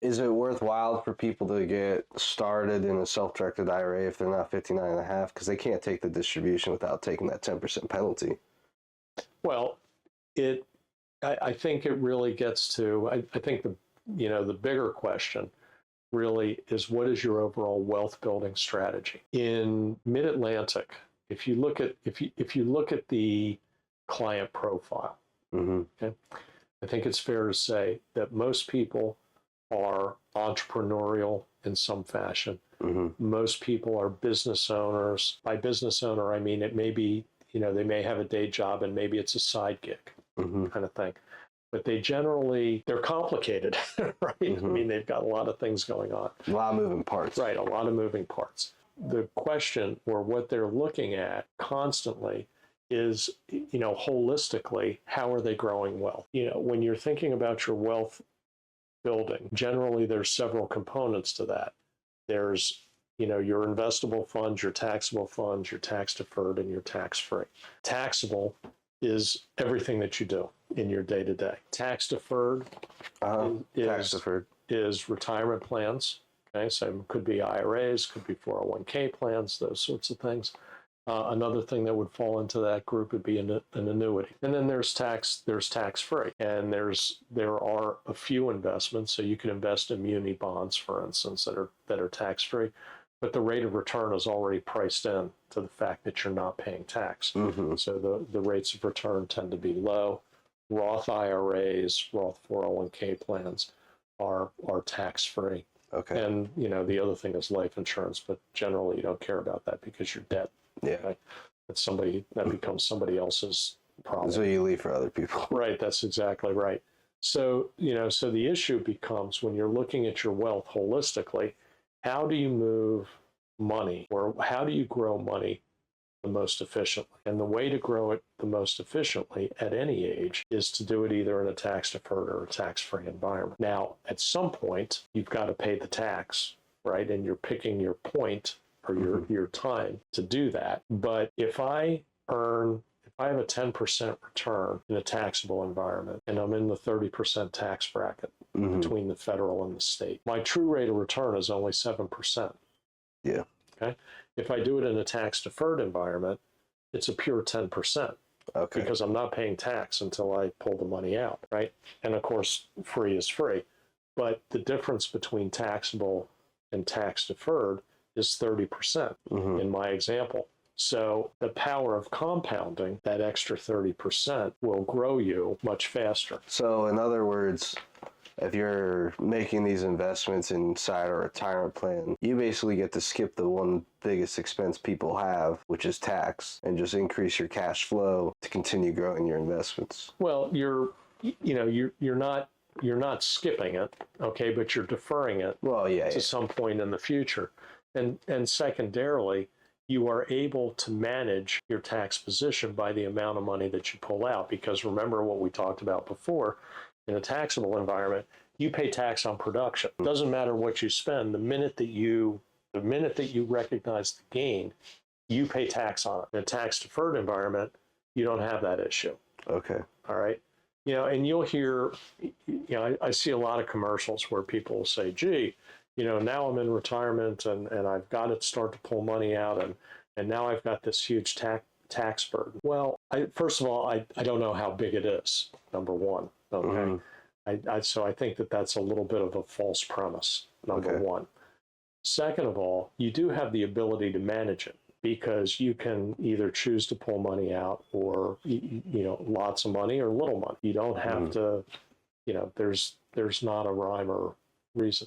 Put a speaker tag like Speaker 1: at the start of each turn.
Speaker 1: Is it worthwhile for people to get started in a self-directed IRA if they're not 59 and a half? Because they can't take the distribution without taking that 10% penalty.
Speaker 2: Well, I think it really gets to, I think the bigger question really is, what is your overall wealth building strategy? In MidAtlantic, if you look at the client profile, okay, I think it's fair to say that most people are entrepreneurial in some fashion. Most people are business owners. By business owner, I mean it may be, they may have a day job and maybe it's a side gig kind of thing. But they're complicated, right? I mean, they've got a lot of things going on.
Speaker 1: A lot of moving parts.
Speaker 2: Right, a lot of moving parts. The question, or what they're looking at constantly, is, holistically, how are they growing wealth? When you're thinking about your wealth building, generally there's several components to that. There's, your investable funds, your taxable funds, your tax deferred, and your tax free. Taxable is everything that you do in your day to day. Tax deferred is retirement plans. Okay, so it could be IRAs, could be 401k plans, those sorts of things. Another thing that would fall into that group would be an annuity. And then there's tax-free. And there are a few investments. So you can invest in muni bonds, for instance, that are tax-free, but the rate of return is already priced in to the fact that you're not paying tax. So the rates of return tend to be low. Roth IRAs, Roth 401k plans are tax-free.
Speaker 1: Okay.
Speaker 2: And, the other thing is life insurance, but generally you don't care about that because you're dead.
Speaker 1: Yeah.
Speaker 2: Okay? That becomes somebody else's problem.
Speaker 1: So you leave for other people.
Speaker 2: Right. That's exactly right. So, so the issue becomes, when you're looking at your wealth holistically, how do you move money, or how do you grow money the most efficiently? And the way to grow it the most efficiently at any age is to do it either in a tax deferred or a tax-free environment. Now, at some point, you've got to pay the tax, right? And you're picking your point or your time to do that. But if I have a 10% return in a taxable environment and I'm in the 30% tax bracket between the federal and the state, my true rate of return is only 7%.
Speaker 1: Yeah.
Speaker 2: Okay. If I do it in a tax deferred environment, it's a pure 10%.
Speaker 1: Okay.
Speaker 2: Because I'm not paying tax until I pull the money out, right? And of course, free is free. But the difference between taxable and tax deferred is 30% in my example. So the power of compounding, that extra 30%, will grow you much faster.
Speaker 1: So in other words, if you're making these investments inside a retirement plan, you basically get to skip the one biggest expense people have, which is tax, and just increase your cash flow to continue growing your investments.
Speaker 2: Well, you're not skipping it, okay, but you're deferring it to some point in the future. And secondarily, you are able to manage your tax position by the amount of money that you pull out. Because remember what we talked about before, in a taxable environment, you pay tax on production. It doesn't matter what you spend. The minute that you recognize the gain, you pay tax on it. In a tax deferred environment, you don't have that issue.
Speaker 1: Okay.
Speaker 2: All right. And you'll hear, I see a lot of commercials where people will say, gee, now I'm in retirement and I've got to start to pull money out and now I've got this huge tax burden. Well, first of all, I don't know how big it is, number one. Okay. So I think that's a little bit of a false premise, number one. Second of all, you do have the ability to manage it, because you can either choose to pull money out or, lots of money or little money. You don't have to, there's not a rhyme or reason.